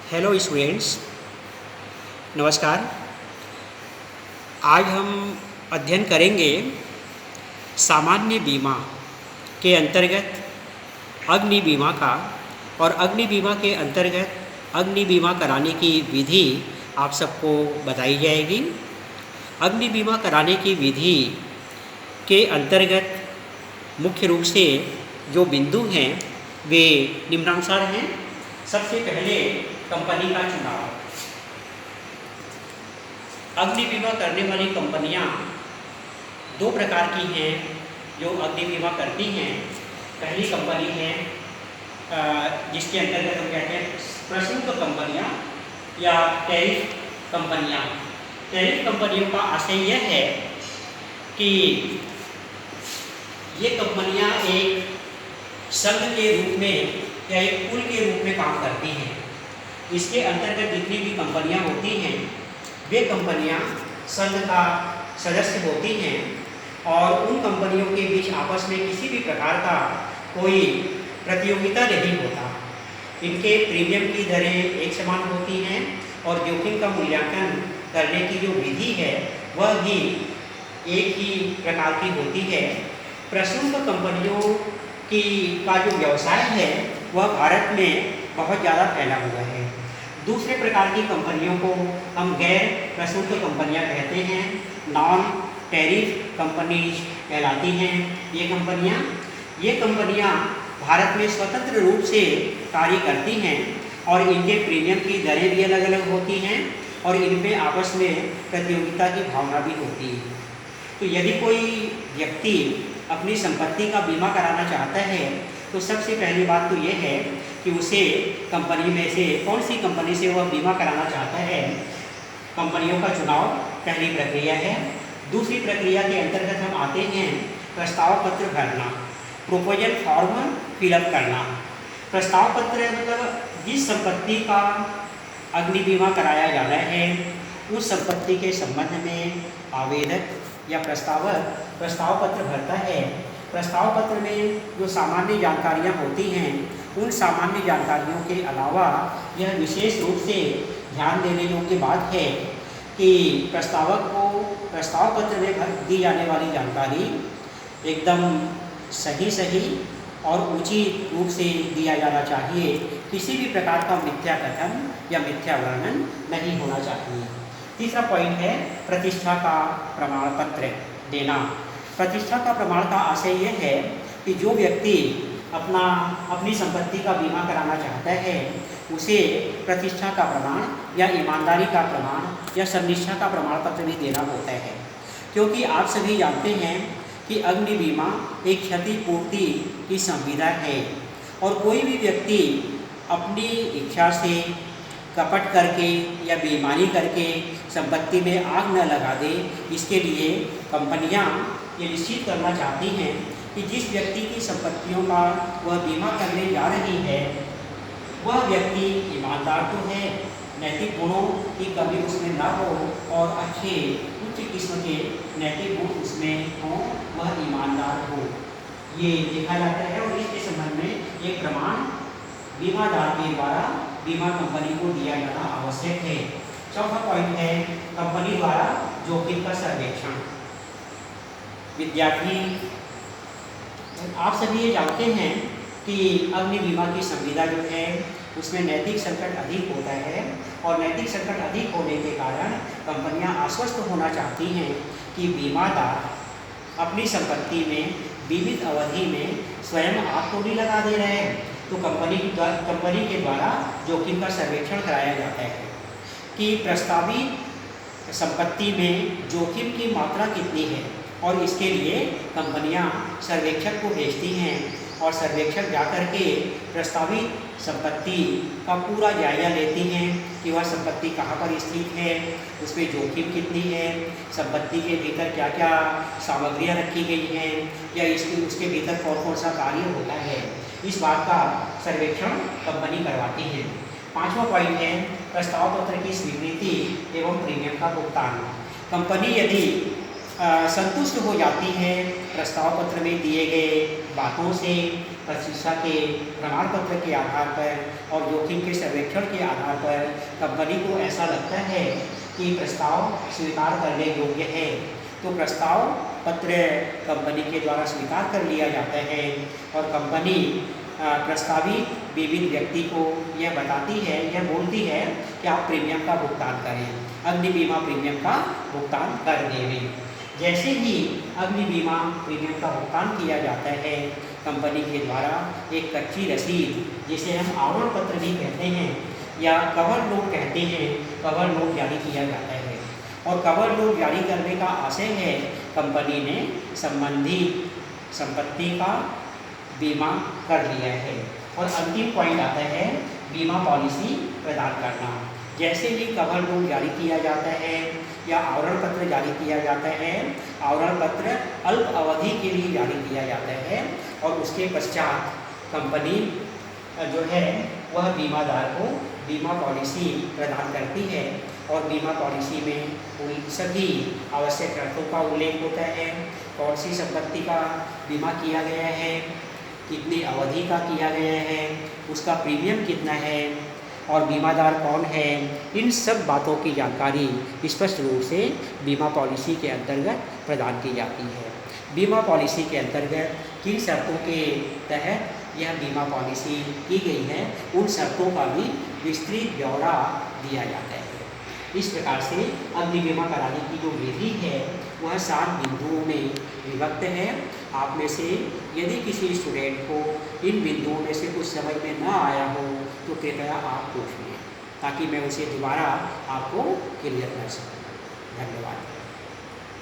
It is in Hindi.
हेलो स्टूडेंट्स, नमस्कार। आज हम अध्ययन करेंगे सामान्य बीमा के अंतर्गत अग्नि बीमा का। और अग्नि बीमा के अंतर्गत अग्नि बीमा कराने की विधि आप सबको बताई जाएगी। अग्नि बीमा कराने की विधि के अंतर्गत मुख्य रूप से जो बिंदु हैं वे निम्नानुसार हैं। सबसे पहले कंपनी का चुनाव। अग्नि बीमा करने वाली कंपनियां दो प्रकार की हैं जो अग्नि बीमा करती हैं। पहली कंपनी है जिसके अंतर्गत हम कहते हैं प्रशुल्क कंपनियां या टैरिफ कंपनियां। टैरिफ कंपनियों का आशय यह है कि ये कंपनियां एक संघ के रूप में या एक पुल के रूप में काम करती हैं। इसके अंतर्गत जितनी भी कंपनियां होती हैं वे कंपनियां संघ का सदस्य होती हैं और उन कंपनियों के बीच आपस में किसी भी प्रकार का कोई प्रतियोगिता नहीं होता। इनके प्रीमियम की दरें एक समान होती हैं और जोखिम का मूल्यांकन करने की जो विधि है वह भी एक ही प्रकार की होती है। प्रशुल्क कंपनियों का जो व्यवसाय है वह भारत में बहुत ज़्यादा फैला हुआ है। दूसरे प्रकार की कंपनियों को हम गैर प्रशुल्क कंपनियां कहते हैं, नॉन टैरिफ कंपनीज कहलाती हैं। ये कंपनियां भारत में स्वतंत्र रूप से कार्य करती हैं और इनके प्रीमियम की दरें भी अलग अलग होती हैं और इनमें आपस में प्रतियोगिता की भावना भी होती है। तो यदि कोई व्यक्ति अपनी संपत्ति का बीमा कराना चाहता है तो सबसे पहली बात तो ये है कि उसे कंपनी में से कौन सी कंपनी से वह बीमा कराना चाहता है। कंपनियों का चुनाव पहली प्रक्रिया है। दूसरी प्रक्रिया के अंतर्गत हम आते हैं प्रस्ताव पत्र भरना, प्रोपोजल फॉर्म फिलअप करना। प्रस्ताव पत्र मतलब जिस संपत्ति का अग्नि बीमा कराया जाना है उस संपत्ति के संबंध में आवेदक या प्रस्तावक प्रस्ताव पत्र भरता है। प्रस्ताव पत्र में जो सामान्य जानकारियाँ होती हैं उन सामान्य जानकारियों के अलावा यह विशेष रूप से ध्यान देने योग्य बात है कि प्रस्तावक को प्रस्ताव पत्र में दी जाने वाली जानकारी एकदम सही और उचित रूप से दिया जाना चाहिए। किसी भी प्रकार का मिथ्या कथन या मिथ्या वर्णन नहीं होना चाहिए। तीसरा पॉइंट है प्रतिष्ठा का प्रमाण पत्र देना। प्रतिष्ठा का प्रमाण का आशय यह है कि जो व्यक्ति अपनी संपत्ति का बीमा कराना चाहता है उसे प्रतिष्ठा का प्रमाण या ईमानदारी का प्रमाण या सनिष्ठा का प्रमाण पत्र भी देना होता है। क्योंकि आप सभी जानते हैं कि अग्नि बीमा एक क्षतिपूर्ति की संविदा है और कोई भी व्यक्ति अपनी इच्छा से कपट करके या बेईमानी करके संपत्ति में आग न लगा दे, इसके लिए कंपनियां ये निश्चित करना चाहती हैं कि जिस व्यक्ति की संपत्तियों का वह बीमा करने जा रही है वह व्यक्ति ईमानदार तो है, नैतिक गुणों की कमी उसमें ना हो और अच्छे उच्च किस्म के नैतिक गुण उसमें हों, वह ईमानदार हो, ये देखा जाता है। और इसके संबंध में ये प्रमाण बीमादार के द्वारा बीमा कंपनी को दिया जाना आवश्यक है। चौथा पॉइंट है कंपनी द्वारा जोखिम का सर्वेक्षण। विद्यार्थी आप सभी ये जानते हैं कि अग्नि बीमा की संविदा जो है उसमें नैतिक संकट अधिक होता है और नैतिक संकट अधिक होने के कारण कंपनियां आश्वस्त होना चाहती हैं कि बीमादार अपनी संपत्ति में बीमित अवधि में स्वयं आग तो नहीं लगा दे रहे हैं। तो कंपनी के द्वारा जोखिम का सर्वेक्षण कराया जाता है कि प्रस्तावित संपत्ति में जोखिम की मात्रा कितनी है और इसके लिए कंपनियां सर्वेक्षक को भेजती हैं और सर्वेक्षक जाकर के प्रस्तावित संपत्ति का पूरा जायजा लेती हैं कि वह संपत्ति कहाँ पर स्थित है, उसमें जोखिम कितनी है, संपत्ति के भीतर क्या क्या सामग्रियाँ रखी गई हैं या उसके भीतर कौन कौन सा कार्य होता है। इस बात का सर्वेक्षण कंपनी करवाती है। पांचवा पॉइंट है प्रस्ताव पत्र की स्वीकृति एवं प्रीमियम का भुगतान। कंपनी यदि संतुष्ट हो जाती है प्रस्ताव पत्र में दिए गए बातों से परीक्षा के प्रमाण पत्र के आधार पर और जोखिम के सर्वेक्षण के आधार पर कंपनी को ऐसा लगता है कि प्रस्ताव स्वीकार करने योग्य है, तो प्रस्ताव पत्र कंपनी के द्वारा स्वीकार कर लिया जाता है और कंपनी प्रस्तावित बीमित व्यक्ति को यह बताती है, यह बोलती है कि आप प्रीमियम का भुगतान करें, अग्नि बीमा प्रीमियम का भुगतान कर दें। जैसे ही अग्नि बीमा प्रीमियम का भुगतान किया जाता है, कंपनी के द्वारा एक कच्ची रसीद, जिसे हम आवरण पत्र भी कहते हैं या कवर नोट कहते हैं, कवर नोट जारी किया जाता है। और कवर नोट जारी करने का आशय है कंपनी ने संबंधित संपत्ति का बीमा कर लिया है। और अंतिम पॉइंट आता है बीमा पॉलिसी प्रदान करना। जैसे ही कवर नोट जारी किया जाता है या आवरण पत्र जारी किया जाता है, आवरण पत्र अल्प अवधि के लिए जारी किया जाता है और उसके पश्चात कंपनी जो है वह बीमादार को बीमा पॉलिसी प्रदान करती है और बीमा पॉलिसी में सभी आवश्यक शर्तों का उल्लेख होता है, कौन सी संपत्ति का बीमा किया गया है, कितनी अवधि का किया गया है, उसका प्रीमियम कितना है और बीमादार कौन है। इन सब बातों की जानकारी स्पष्ट रूप से बीमा पॉलिसी के अंतर्गत प्रदान की जाती है। बीमा पॉलिसी के अंतर्गत किन शर्तों के तहत यह बीमा पॉलिसी की गई है, उन शर्तों का भी विस्तृत ब्यौरा दिया जाता है। इस प्रकार से अग्नि बीमा कराने की जो विधि है वह 7 बिंदुओं में विभक्त है। आप में से यदि किसी स्टूडेंट को इन बिंदुओं में से कुछ समझ में न आया हो तो कृपया आप पूछ लें, ताकि मैं उसे दोबारा आपको क्लियर कर सकूँ। धन्यवाद।